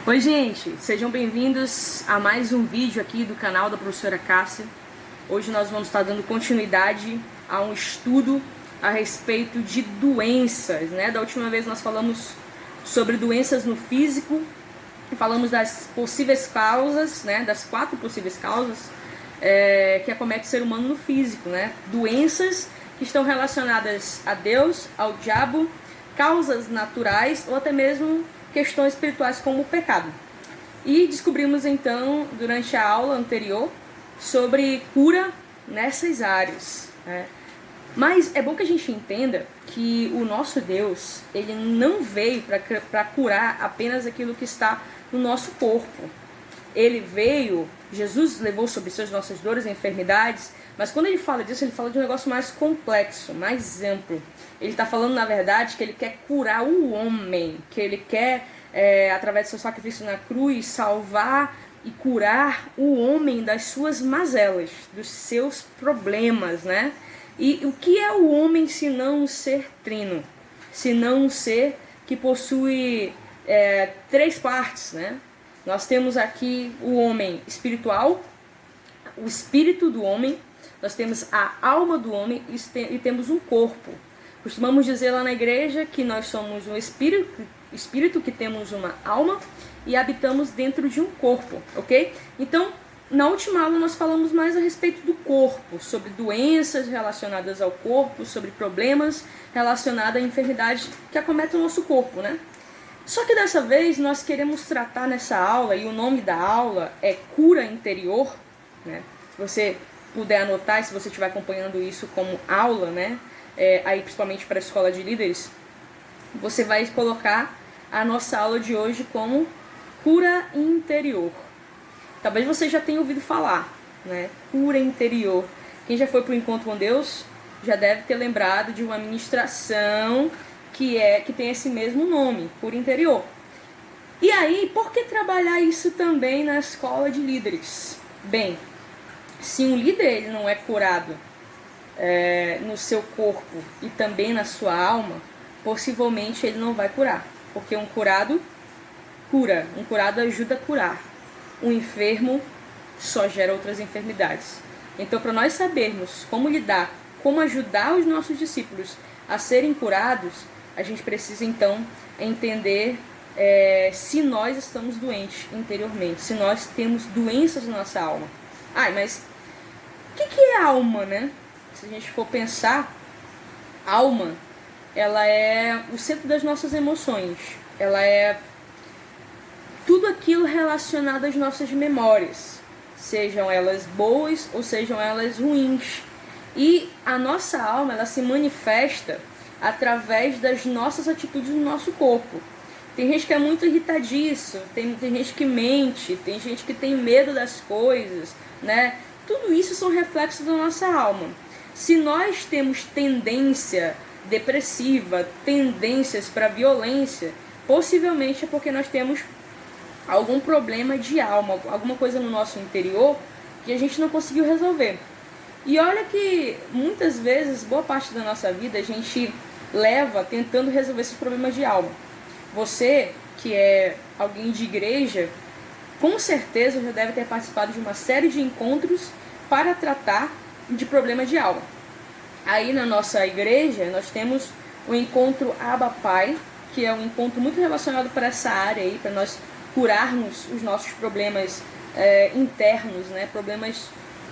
Oi gente, sejam bem-vindos a mais um vídeo aqui do canal da professora Cássia. Hoje nós vamos estar dando continuidade a um estudo a respeito de doenças, né? Da última vez nós falamos sobre doenças no físico, falamos das possíveis causas, né? Das 4 possíveis causas que acometem o ser humano no físico, né? Doenças que estão relacionadas a Deus, ao diabo, causas naturais ou até mesmo questões espirituais como o pecado. E descobrimos então, durante a aula anterior, sobre cura nessas áreas, né? Mas é bom que a gente entenda que o nosso Deus, ele não veio para curar apenas aquilo que está no nosso corpo. Ele veio, Jesus levou sobre si as nossas dores e enfermidades, mas quando ele fala disso, ele fala de um negócio mais complexo, mais amplo. Ele está falando, na verdade, que ele quer curar o homem, que ele quer, através do seu sacrifício na cruz, salvar e curar o homem das suas mazelas, dos seus problemas, né? E o que é o homem se não um ser trino? Se não um ser que possui 3 partes, né? Nós temos aqui o homem espiritual, o espírito do homem, nós temos a alma do homem e temos um corpo. Costumamos dizer lá na igreja que nós somos um espírito que temos uma alma e habitamos dentro de um corpo, ok? Então, na última aula nós falamos mais a respeito do corpo, sobre doenças relacionadas ao corpo, sobre problemas relacionados à enfermidade que acometem o nosso corpo, né? Só que dessa vez nós queremos tratar nessa aula, e o nome da aula é Cura Interior, né? Se você puder anotar, se você estiver acompanhando isso como aula, né? Aí principalmente para a escola de líderes, você vai colocar a nossa aula de hoje como Cura Interior. Talvez você já tenha ouvido falar, né? Cura interior. Quem já foi para o Encontro com Deus já deve ter lembrado de uma ministração que tem esse mesmo nome, cura interior. E aí, por que trabalhar isso também na escola de líderes? Bem, se um líder ele não é curado no seu corpo e também na sua alma, possivelmente ele não vai curar. Porque um curado cura, um curado ajuda a curar. Um enfermo só gera outras enfermidades. Então, para nós sabermos como lidar, como ajudar os nossos discípulos a serem curados, a gente precisa então entender se nós estamos doentes interiormente, se nós temos doenças na nossa alma. Mas o que é alma, né? Se a gente for pensar, alma, ela é o centro das nossas emoções, ela é tudo aquilo relacionado às nossas memórias, sejam elas boas ou sejam elas ruins. E a nossa alma, ela se manifesta através das nossas atitudes no nosso corpo. Tem gente que é muito irritadiço, tem gente que mente, tem gente que tem medo das coisas, né? Tudo isso são reflexos da nossa alma. Se nós temos tendência depressiva, tendências para violência, possivelmente é porque nós temos algum problema de alma, alguma coisa no nosso interior que a gente não conseguiu resolver. E olha que muitas vezes, boa parte da nossa vida, a gente leva tentando resolver esses problemas de alma. Você, que é alguém de igreja, com certeza já deve ter participado de uma série de encontros para tratar de problemas de alma. Aí na nossa igreja, nós temos o encontro Abba Pai, que é um encontro muito relacionado para essa área aí, para nós curarmos os nossos problemas internos, né? Problemas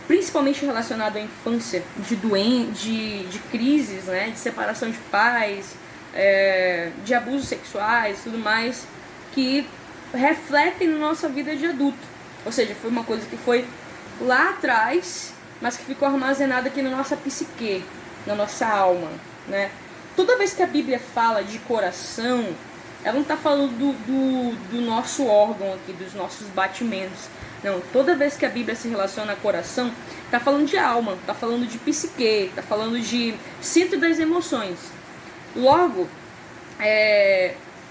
principalmente relacionados à infância, de crises, né? De separação de pais, de abusos sexuais e tudo mais, que refletem na nossa vida de adulto. Ou seja, foi uma coisa que foi lá atrás, mas que ficou armazenada aqui na nossa psique, na nossa alma, né? Toda vez que a Bíblia fala de coração, ela não está falando do nosso órgão aqui, dos nossos batimentos. Não, toda vez que a Bíblia se relaciona a coração, está falando de alma, está falando de psique, está falando de centro das emoções. Logo,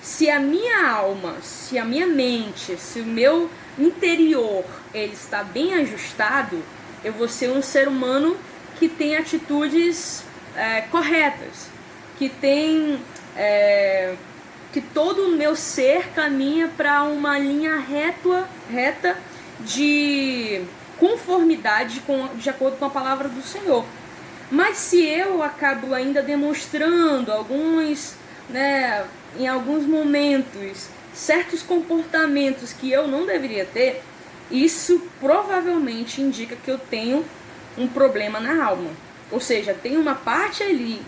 se a minha alma, se a minha mente, se o meu interior ele está bem ajustado, eu vou ser um ser humano que tem atitudes corretas, que tem que todo o meu ser caminha para uma linha reta de conformidade de acordo com a palavra do Senhor. Mas se eu acabo ainda demonstrando em alguns momentos, certos comportamentos que eu não deveria ter, isso provavelmente indica que eu tenho um problema na alma. Ou seja, tem uma parte ali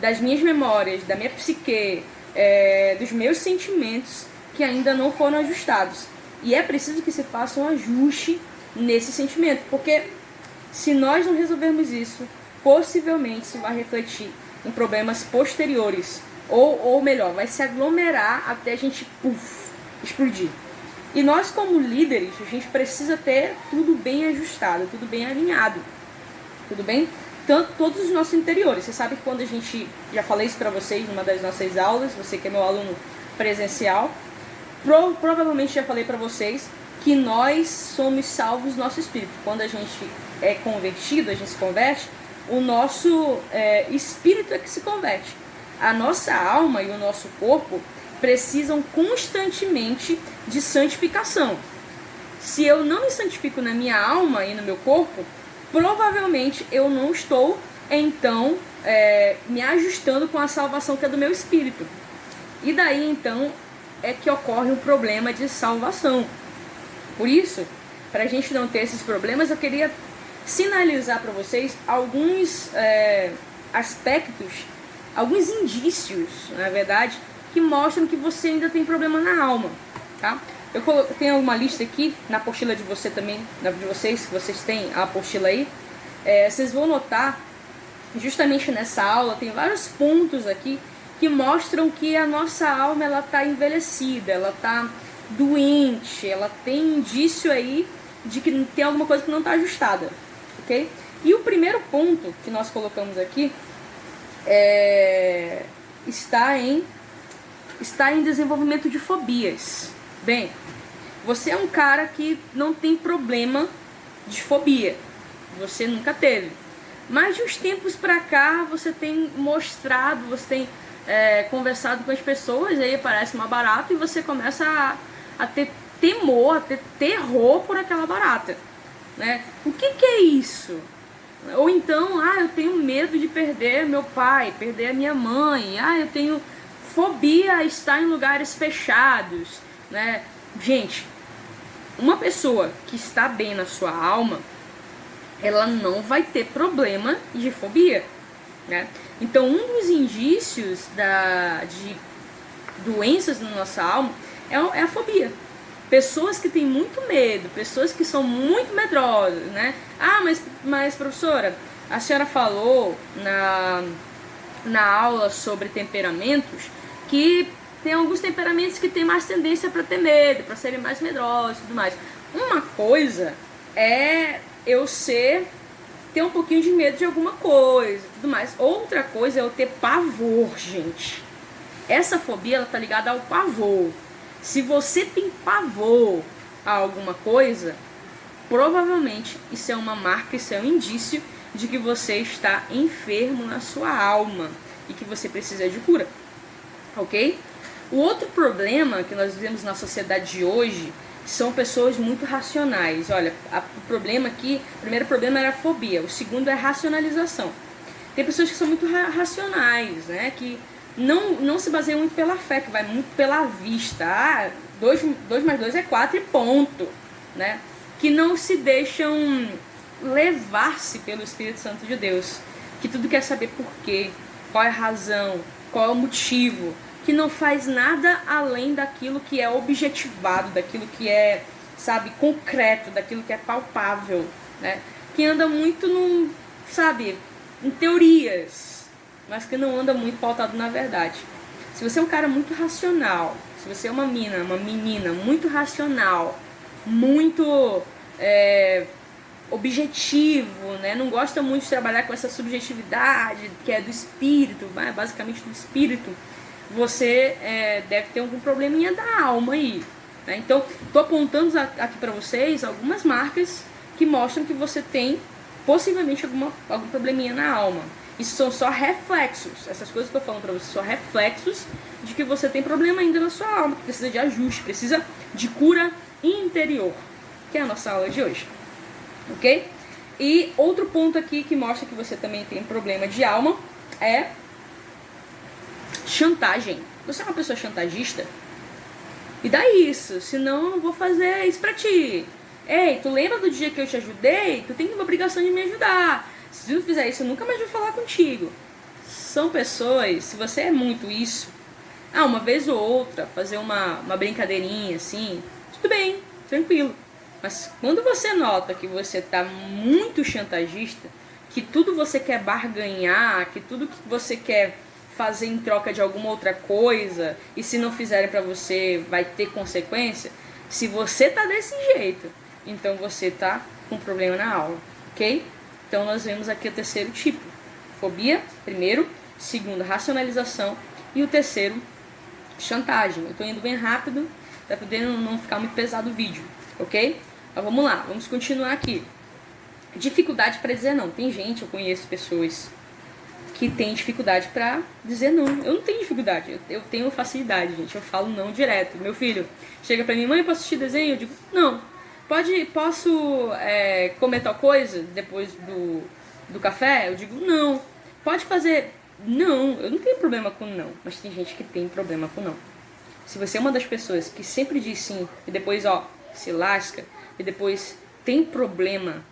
das minhas memórias, da minha psique, dos meus sentimentos que ainda não foram ajustados. E é preciso que se faça um ajuste nesse sentimento, porque se nós não resolvermos isso, possivelmente isso vai refletir em problemas posteriores, ou melhor, vai se aglomerar até a gente explodir. E nós como líderes, a gente precisa ter tudo bem ajustado, tudo bem alinhado, tudo bem? Tanto todos os nossos interiores. Você sabe que quando a gente, já falei isso para vocês numa das nossas aulas, você que é meu aluno presencial, provavelmente já falei para vocês que nós somos salvos no nosso espírito. Quando a gente é convertido, a gente se converte, o nosso espírito é que se converte. A nossa alma e o nosso corpo precisam constantemente de santificação. Se eu não me santifico na minha alma e no meu corpo, provavelmente eu não estou, então, me ajustando com a salvação que é do meu espírito. E daí, então, é que ocorre um problema de salvação. Por isso, para a gente não ter esses problemas, eu queria sinalizar para vocês alguns aspectos, alguns indícios, na verdade, que mostram que você ainda tem problema na alma, tá? Eu tenho uma lista aqui na apostila de você também, de vocês, que vocês têm a apostila aí. Vocês vão notar, justamente nessa aula, tem vários pontos aqui que mostram que a nossa alma ela está envelhecida, ela está doente, ela tem indício aí de que tem alguma coisa que não está ajustada, ok? E o primeiro ponto que nós colocamos aqui está em desenvolvimento de fobias. Bem, você é um cara que não tem problema de fobia, você nunca teve, mas de uns tempos pra cá você tem mostrado, você tem conversado com as pessoas, aí aparece uma barata e você começa a ter temor, a ter terror por aquela barata, né? O que é isso? Ou então, eu tenho medo de perder meu pai, perder a minha mãe, eu tenho fobia a estar em lugares fechados, né? Gente, uma pessoa que está bem na sua alma, ela não vai ter problema de fobia, né? Então, um dos indícios de doenças na nossa alma é a fobia. Pessoas que têm muito medo, pessoas que são muito medrosas, né? Mas professora, a senhora falou na aula sobre temperamentos que tem alguns temperamentos que têm mais tendência para ter medo, para serem mais medrosos e tudo mais. Uma coisa é eu ter um pouquinho de medo de alguma coisa e tudo mais. Outra coisa é eu ter pavor, gente. Essa fobia, ela tá ligada ao pavor. Se você tem pavor a alguma coisa, provavelmente isso é uma marca, isso é um indício de que você está enfermo na sua alma e que você precisa de cura, ok? O outro problema que nós vivemos na sociedade de hoje são pessoas muito racionais. Olha, o problema aqui, o primeiro problema era a fobia, o segundo é a racionalização. Tem pessoas que são muito racionais, né? Que não se baseiam muito pela fé, que vai muito pela vista. 2 mais 2 é 4 e ponto, né? Que não se deixam levar-se pelo Espírito Santo de Deus, que tudo quer saber por quê, qual é a razão, qual é o motivo, que não faz nada além daquilo que é objetivado, daquilo que é, concreto, daquilo que é palpável, né? Que anda muito em teorias, mas que não anda muito pautado na verdade. Se você é um cara muito racional, se você é uma menina muito racional, muito objetivo, né? Não gosta muito de trabalhar com essa subjetividade que é do espírito, basicamente do espírito, você deve ter algum probleminha da alma aí, né? Então, estou apontando aqui para vocês algumas marcas que mostram que você tem possivelmente algum probleminha na alma. Isso são só reflexos. Essas coisas que eu tô falando pra você são reflexos de que você tem problema ainda na sua alma, que precisa de ajuste, precisa de cura interior, que é a nossa aula de hoje. Ok? E outro ponto aqui que mostra que você também tem problema de alma é chantagem. Você é uma pessoa chantagista? Me dá isso, senão eu não vou fazer isso pra ti. Ei, tu lembra do dia que eu te ajudei? Tu tem uma obrigação de me ajudar. Se tu não fizer isso, eu nunca mais vou falar contigo. São pessoas, se você é muito isso, uma vez ou outra, fazer uma brincadeirinha assim, tudo bem, tranquilo. Mas quando você nota que você tá muito chantagista, que tudo você quer barganhar, que tudo que você quer fazer em troca de alguma outra coisa, e se não fizerem pra você vai ter consequência, se você tá desse jeito, então você tá com problema na aula, ok? Então nós vemos aqui o terceiro tipo, fobia, primeiro, segundo, racionalização, e o terceiro, chantagem. Eu tô indo bem rápido, pra poder não ficar muito pesado o vídeo, ok? Mas vamos lá, vamos continuar aqui. Dificuldade para dizer não. Tem gente, eu conheço pessoas que tem dificuldade pra dizer não. Eu não tenho dificuldade, eu tenho facilidade, gente. Eu falo não direto. Meu filho chega pra mim, mãe, posso assistir desenho? Eu digo, não. Posso comer tal coisa depois do café? Eu digo, não. Pode fazer? Não. Eu não tenho problema com não. Mas tem gente que tem problema com não. Se você é uma das pessoas que sempre diz sim e depois, se lasca, e depois tem problema,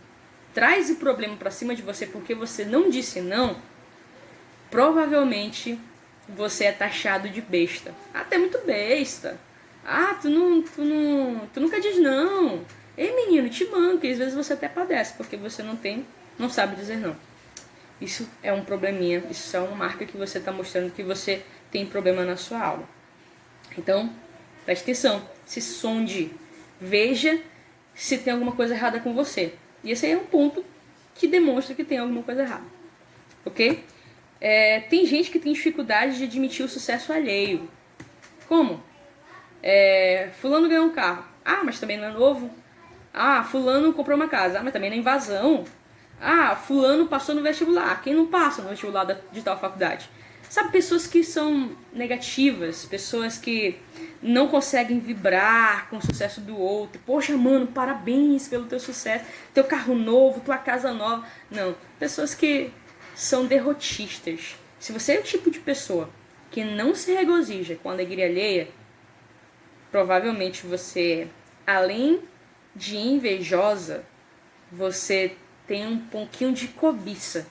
traz o problema pra cima de você porque você não disse não, provavelmente você é taxado de besta. Até muito besta. Tu nunca diz não. Ei, menino, te manca. E às vezes você até padece porque você não sabe dizer não. Isso é um probleminha, isso é uma marca que você está mostrando que você tem problema na sua alma. Então, preste atenção, se sonde, veja se tem alguma coisa errada com você. E esse aí é um ponto que demonstra que tem alguma coisa errada. Ok? Tem gente que tem dificuldade de admitir o sucesso alheio. Como? Fulano ganhou um carro. Mas também não é novo. Fulano comprou uma casa. Mas também não é invasão. Fulano passou no vestibular. Quem não passa no vestibular de tal faculdade? Sabe, pessoas que são negativas, pessoas que não conseguem vibrar com o sucesso do outro. Poxa, mano, parabéns pelo teu sucesso, teu carro novo, tua casa nova. Não, pessoas que são derrotistas. Se você é o tipo de pessoa que não se regozija com a alegria alheia, provavelmente você, além de invejosa, você tem um pouquinho de cobiça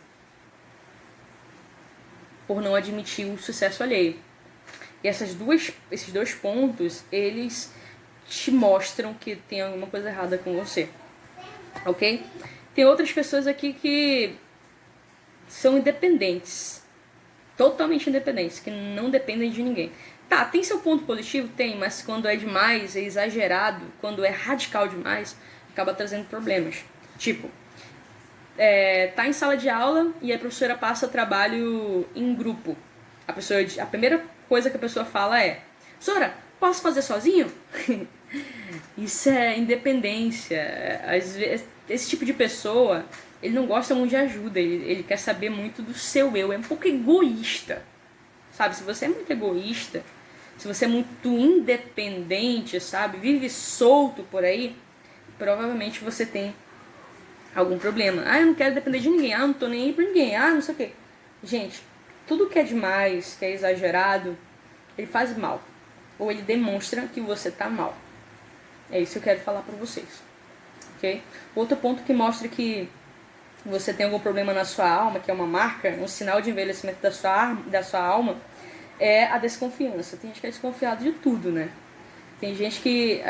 por não admitir o sucesso alheio. E esses dois pontos, eles te mostram que tem alguma coisa errada com você. Ok? Tem outras pessoas aqui que são independentes. Totalmente independentes, que não dependem de ninguém. Tá, tem seu ponto positivo? Tem, mas quando é demais, é exagerado, quando é radical demais, acaba trazendo problemas. Tipo, tá em sala de aula e a professora passa trabalho em grupo. A primeira coisa que a pessoa fala é: professora, posso fazer sozinho? Isso é independência. Às vezes, esse tipo de pessoa, ele não gosta muito de ajuda, ele quer saber muito do seu eu, é um pouco egoísta. Sabe, se você é muito egoísta, se você é muito independente, sabe, vive solto por aí, provavelmente você tem algum problema. Eu não quero depender de ninguém, eu não tô nem aí pra ninguém, não sei o quê. Gente, tudo que é demais, que é exagerado, ele faz mal. Ou ele demonstra que você tá mal. É isso que eu quero falar pra vocês. Ok? Outro ponto que mostra que você tem algum problema na sua alma, que é uma marca, um sinal de envelhecimento da sua alma, é a desconfiança. Tem gente que é desconfiado de tudo, né? Tem gente que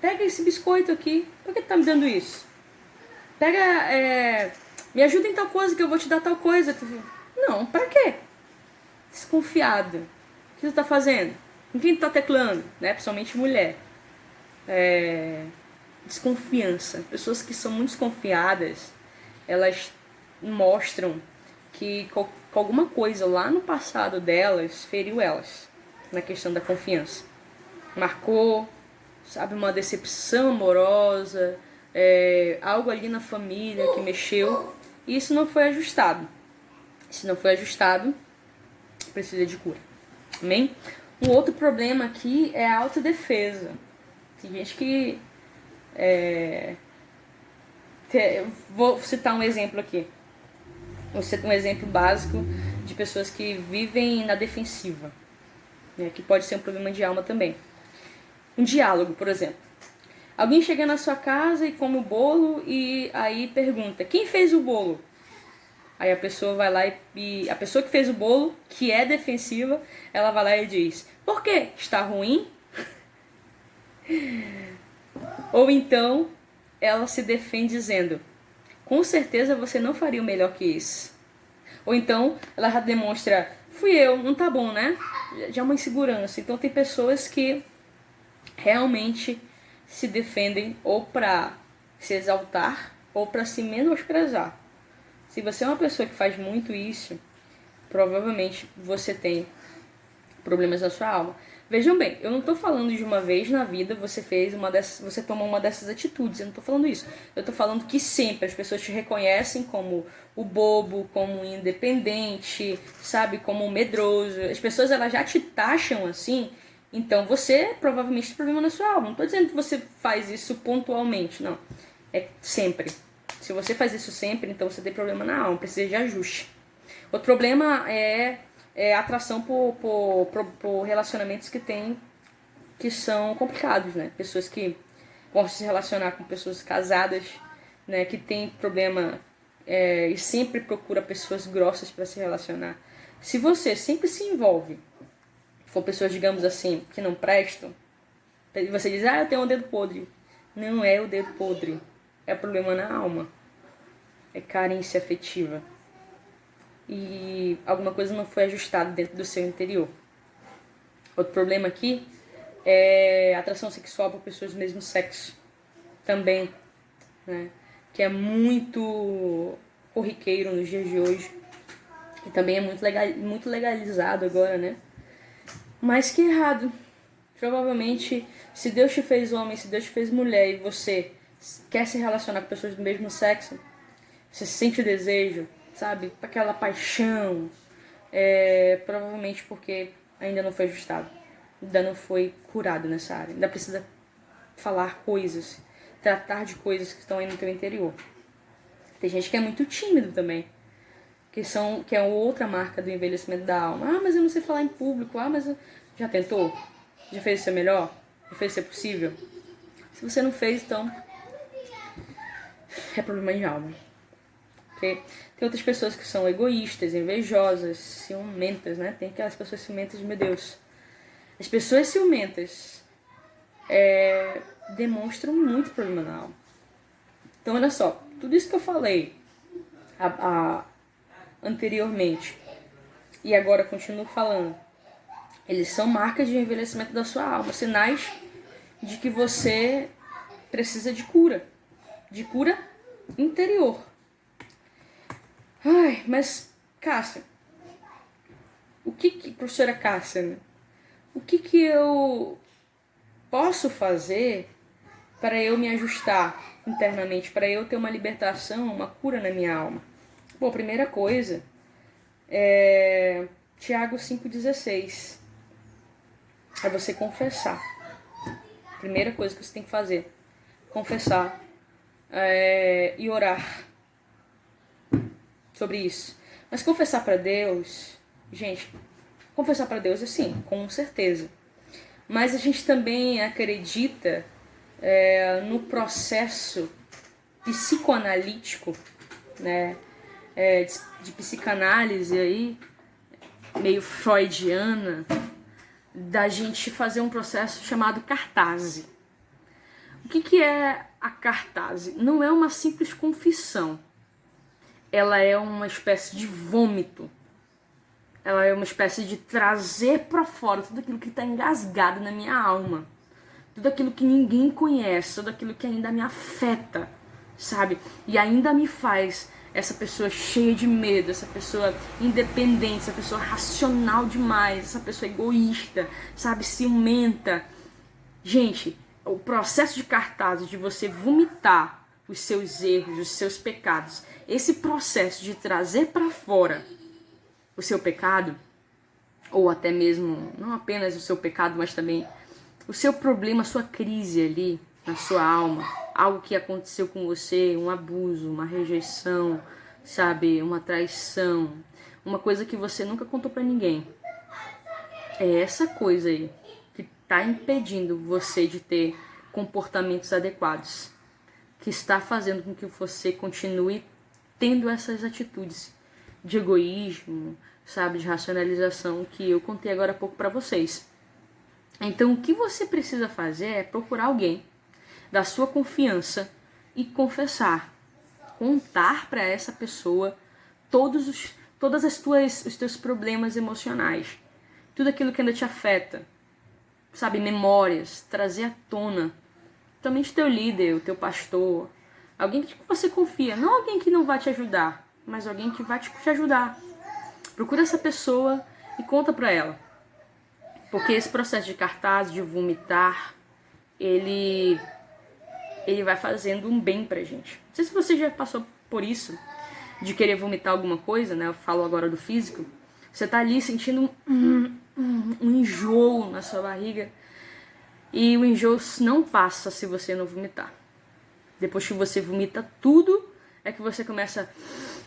pega esse biscoito aqui, por que tu tá me dando isso? Me ajuda em tal coisa que eu vou te dar tal coisa. Não, pra quê? Desconfiado. O que tu tá fazendo? Com quem tu tá teclando? Né? Principalmente mulher. Desconfiança. Pessoas que são muito desconfiadas, elas mostram que alguma coisa lá no passado delas feriu elas. Na questão da confiança. Marcou, sabe, uma decepção amorosa, algo ali na família que mexeu, e isso não foi ajustado. Se não foi ajustado, precisa de cura. Amém? Um outro problema aqui é a autodefesa. Tem gente que... Vou citar um exemplo aqui. Vou citar um exemplo básico de pessoas que vivem na defensiva, né, que pode ser um problema de alma também. Um diálogo, por exemplo. Alguém chega na sua casa e come o bolo e aí pergunta: quem fez o bolo? Aí a pessoa vai lá e a pessoa que fez o bolo, que é defensiva, ela vai lá e diz: por quê? Está ruim? Ou então ela se defende dizendo: com certeza você não faria o melhor que isso. Ou então ela já demonstra: fui eu, não tá bom, né? Já é uma insegurança. Então tem pessoas que realmente se defendem ou para se exaltar ou para se menosprezar. Se você é uma pessoa que faz muito isso, provavelmente você tem problemas na sua alma. Vejam bem, eu não estou falando de uma vez na vida você tomou uma dessas atitudes. Eu não estou falando isso. Eu estou falando que sempre as pessoas te reconhecem como o bobo, como o independente, sabe, como o medroso. As pessoas elas já te taxam assim. Então você provavelmente tem problema na sua alma. Não estou dizendo que você faz isso pontualmente, não. É sempre. Se você faz isso sempre, então você tem problema na alma, precisa de ajuste. Outro problema é atração por relacionamentos que são complicados, né? Pessoas que gostam de se relacionar com pessoas casadas, né? Que tem problema e sempre procura pessoas grossas para se relacionar. Se você sempre se envolve com pessoas, digamos assim, que não prestam, e você diz: eu tenho um dedo podre. Não é o dedo podre. É problema na alma. É carência afetiva. E alguma coisa não foi ajustada dentro do seu interior. Outro problema aqui é atração sexual por pessoas do mesmo sexo. Também, né? Que é muito corriqueiro nos dias de hoje. E também é muito legalizado agora, né? Mas que errado. Provavelmente, se Deus te fez homem, se Deus te fez mulher e você quer se relacionar com pessoas do mesmo sexo, você sente o desejo, sabe? Aquela paixão, provavelmente porque ainda não foi ajustado, ainda não foi curado nessa área. Ainda precisa falar coisas, tratar de coisas que estão aí no teu interior. Tem gente que é muito tímido também, que é outra marca do envelhecimento da alma. Mas eu não sei falar em público. Mas já tentou? Já fez o seu melhor? Já fez o seu possível? Se você não fez, então é problema de alma. Okay? Tem outras pessoas que são egoístas, invejosas, ciumentas, né? Tem aquelas pessoas ciumentas, meu Deus. As pessoas ciumentas demonstram muito problema na alma. Então, olha só, tudo isso que eu falei anteriormente e agora continuo falando, eles são marcas de envelhecimento da sua alma, sinais de que você precisa de cura interior. Mas Cássia, professora Cássia, né? O que eu posso fazer para eu me ajustar internamente, para eu ter uma libertação, uma cura na minha alma? Bom, a primeira coisa é Tiago 5,16. É você confessar. Primeira coisa que você tem que fazer. Confessar e orar sobre isso. Mas confessar para Deus, gente, confessar para Deus, sim, com certeza. Mas a gente também acredita no processo psicoanalítico, né? De psicanálise aí, meio freudiana, da gente fazer um processo chamado cartase. O que é a cartase? Não é uma simples confissão. Ela é uma espécie de vômito. Ela é uma espécie de trazer para fora tudo aquilo que está engasgado na minha alma. Tudo aquilo que ninguém conhece, tudo aquilo que ainda me afeta, sabe? E ainda me faz essa pessoa cheia de medo, essa pessoa independente, essa pessoa racional demais, essa pessoa egoísta, sabe? Ciumenta. Gente, o processo de cartaz, de você vomitar os seus erros, os seus pecados, esse processo de trazer para fora o seu pecado, ou até mesmo, não apenas o seu pecado, mas também o seu problema, a sua crise ali na sua alma, algo que aconteceu com você, um abuso, uma rejeição, sabe, uma traição, uma coisa que você nunca contou pra ninguém. É essa coisa aí que tá impedindo você de ter comportamentos adequados, que está fazendo com que você continue tendo essas atitudes de egoísmo, sabe, de racionalização que eu contei agora há pouco pra vocês. Então, o que você precisa fazer é procurar alguém da sua confiança e confessar, contar para essa pessoa todas os teus problemas emocionais, tudo aquilo que ainda te afeta, sabe, memórias, trazer à tona, também de teu líder, o teu pastor, alguém que você confia, não alguém que não vai te ajudar, mas alguém que vai te ajudar. Procura essa pessoa e conta para ela. Porque esse processo de cartaz, de vomitar, ele vai fazendo um bem pra gente. Não sei se você já passou por isso, de querer vomitar alguma coisa, né? Eu falo agora do físico. Você tá ali sentindo um enjoo na sua barriga. E o enjoo não passa se você não vomitar. Depois que você vomita tudo, é que você começa...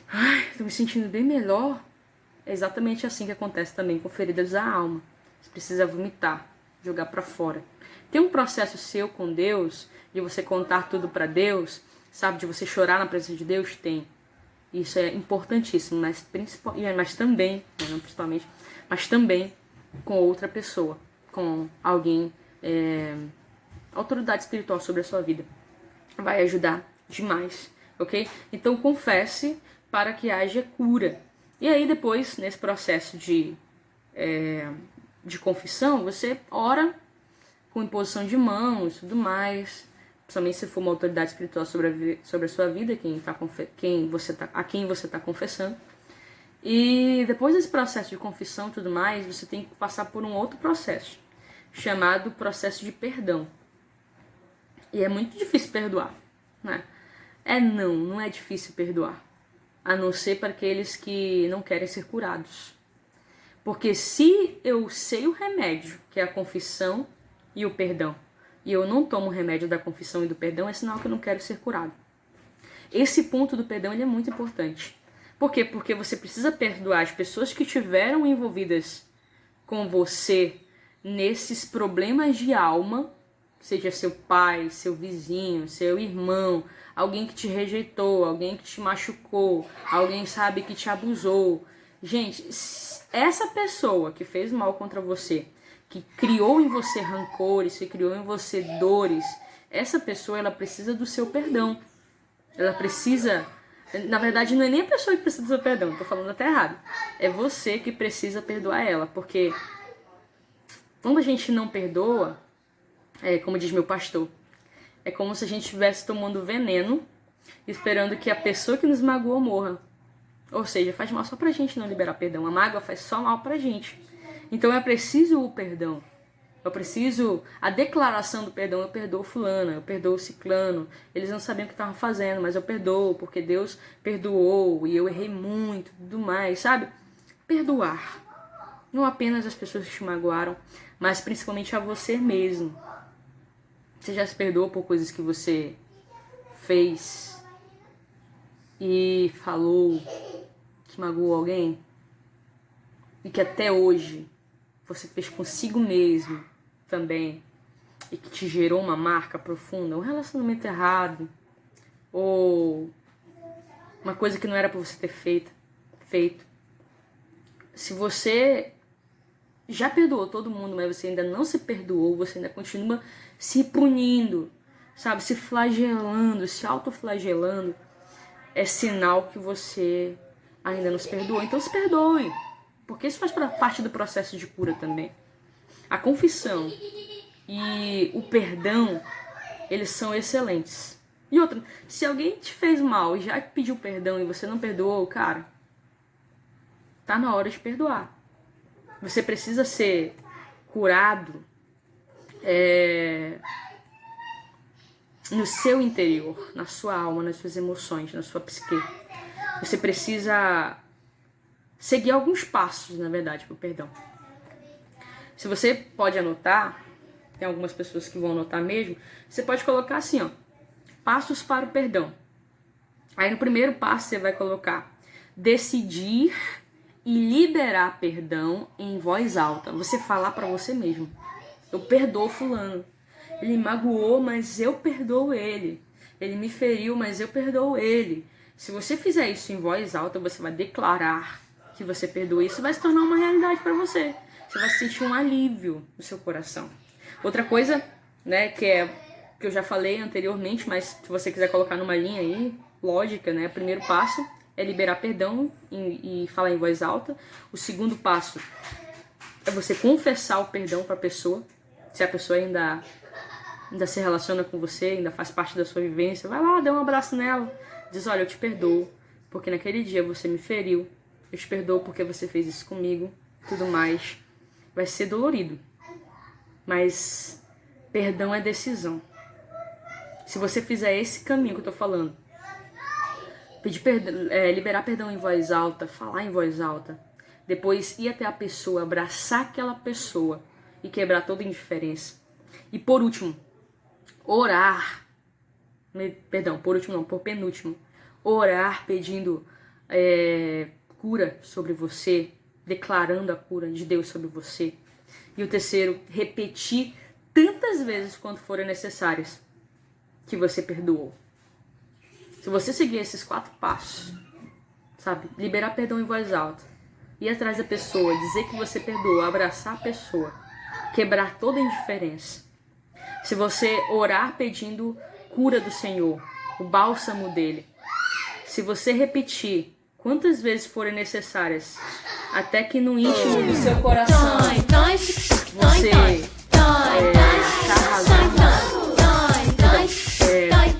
Ai, tô me sentindo bem melhor. É exatamente assim que acontece também com feridas da alma. Você precisa vomitar, jogar pra fora. Tem um processo seu com Deus, de você contar tudo pra Deus, sabe? De você chorar na presença de Deus? Tem. Isso é importantíssimo, mas também, não principalmente, mas também com outra pessoa, com alguém, autoridade espiritual sobre a sua vida. Vai ajudar demais, ok? Então confesse para que haja cura. E aí depois, nesse processo de confissão, você ora com imposição de mãos e tudo mais, principalmente se for uma autoridade espiritual sobre a sua vida, a quem você está confessando. E depois desse processo de confissão e tudo mais, você tem que passar por um outro processo, chamado processo de perdão. E é muito difícil perdoar, né? Não é difícil perdoar, a não ser para aqueles que não querem ser curados. Porque se eu sei o remédio, que é a confissão e o perdão, e eu não tomo o remédio da confissão e do perdão, é sinal que eu não quero ser curado. Esse ponto do perdão ele é muito importante. Por quê? Porque você precisa perdoar as pessoas que estiveram envolvidas com você nesses problemas de alma, seja seu pai, seu vizinho, seu irmão, alguém que te rejeitou, alguém que te machucou, alguém, sabe, que te abusou. Gente, essa pessoa que fez mal contra você, que criou em você rancores, que criou em você dores, essa pessoa, ela precisa do seu perdão. Ela precisa... Na verdade, não é nem a pessoa que precisa do seu perdão, tô falando até errado. É você que precisa perdoar ela, porque quando a gente não perdoa, como diz meu pastor, é como se a gente estivesse tomando veneno, esperando que a pessoa que nos magoou morra. Ou seja, faz mal só pra gente não liberar perdão. A mágoa faz só mal pra gente. Então é preciso o perdão. Eu preciso a declaração do perdão. Eu perdoo fulana, eu perdoo ciclano. Eles não sabiam o que estavam fazendo, mas eu perdoo porque Deus perdoou e eu errei muito, tudo mais, sabe? Perdoar. Não apenas as pessoas que te magoaram, mas principalmente a você mesmo. Você já se perdoou por coisas que você fez e falou que magoou alguém? E que até hoje você fez consigo mesmo também e que te gerou uma marca profunda, um relacionamento errado ou uma coisa que não era pra você ter feito. Se você já perdoou todo mundo, mas você ainda não se perdoou, você ainda continua se punindo, sabe, se flagelando, se autoflagelando, é sinal que você ainda não se perdoou. Então se perdoe, porque isso faz parte do processo de cura também. A confissão e o perdão, eles são excelentes. E outra, se alguém te fez mal e já pediu perdão e você não perdoou, cara, tá na hora de perdoar. Você precisa ser curado no seu interior, na sua alma, nas suas emoções, na sua psique. Você precisa seguir alguns passos, na verdade, para o perdão. Se você pode anotar, tem algumas pessoas que vão anotar mesmo, você pode colocar assim, ó, passos para o perdão. Aí no primeiro passo você vai colocar decidir e liberar perdão em voz alta. Você falar para você mesmo. Eu perdoo fulano. Ele me magoou, mas eu perdoo ele. Ele me feriu, mas eu perdoo ele. Se você fizer isso em voz alta, você vai declarar que você perdoa. Isso vai se tornar uma realidade para você. Você vai sentir um alívio no seu coração. Outra coisa, né, que eu já falei anteriormente, mas se você quiser colocar numa linha aí, lógica, né, o primeiro passo é liberar perdão e falar em voz alta. O segundo passo é você confessar o perdão para a pessoa. Se a pessoa ainda se relaciona com você, ainda faz parte da sua vivência, vai lá, dá um abraço nela, diz, olha, eu te perdoo, porque naquele dia você me feriu, eu te perdoo porque você fez isso comigo, tudo mais. Vai ser dolorido, mas perdão é decisão. Se você fizer esse caminho que eu tô falando, pedir liberar perdão em voz alta, falar em voz alta, depois ir até a pessoa, abraçar aquela pessoa e quebrar toda indiferença. E por último, orar, por penúltimo, orar pedindo cura sobre você, declarando a cura de Deus sobre você. E o terceiro, repetir tantas vezes quanto forem necessárias que você perdoou. Se você seguir esses 4 passos, sabe, liberar perdão em voz alta, ir atrás da pessoa, dizer que você perdoou, abraçar a pessoa, quebrar toda a indiferença. Se você orar pedindo cura do Senhor, o bálsamo dele. Se você repetir quantas vezes forem necessárias, até que no íntimo do seu coração você está arrasando.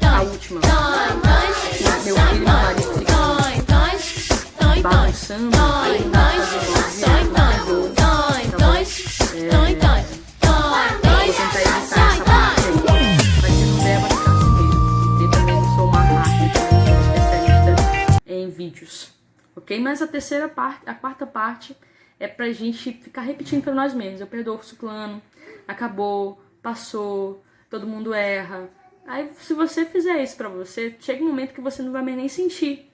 A última. Meu filho e meu marido ficam bagunçando. Vídeos, ok? Mas a quarta parte é pra gente ficar repetindo pra nós mesmos. Eu perdoo o ciclano, acabou, passou, todo mundo erra. Aí se você fizer isso pra você, chega um momento que você não vai mais nem sentir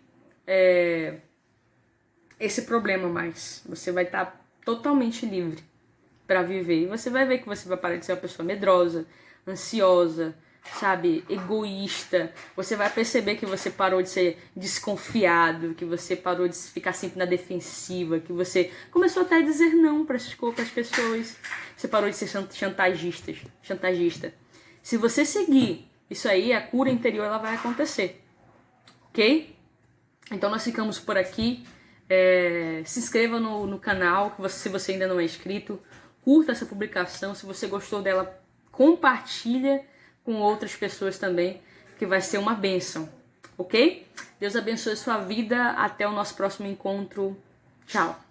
esse problema mais. Você vai estar totalmente livre pra viver. E você vai ver que você vai parar de ser uma pessoa medrosa, ansiosa, sabe, egoísta. Você vai perceber que você parou de ser desconfiado, que você parou de ficar sempre na defensiva, que você começou até a dizer não para as pessoas. Você parou de ser chantagista. Se você seguir isso aí, a cura interior ela vai acontecer, ok? Então nós ficamos por aqui. Se inscreva no canal, se você ainda não é inscrito. Curta essa publicação. Se você gostou dela, compartilha com outras pessoas também, que vai ser uma bênção, ok? Deus abençoe sua vida, até o nosso próximo encontro, tchau!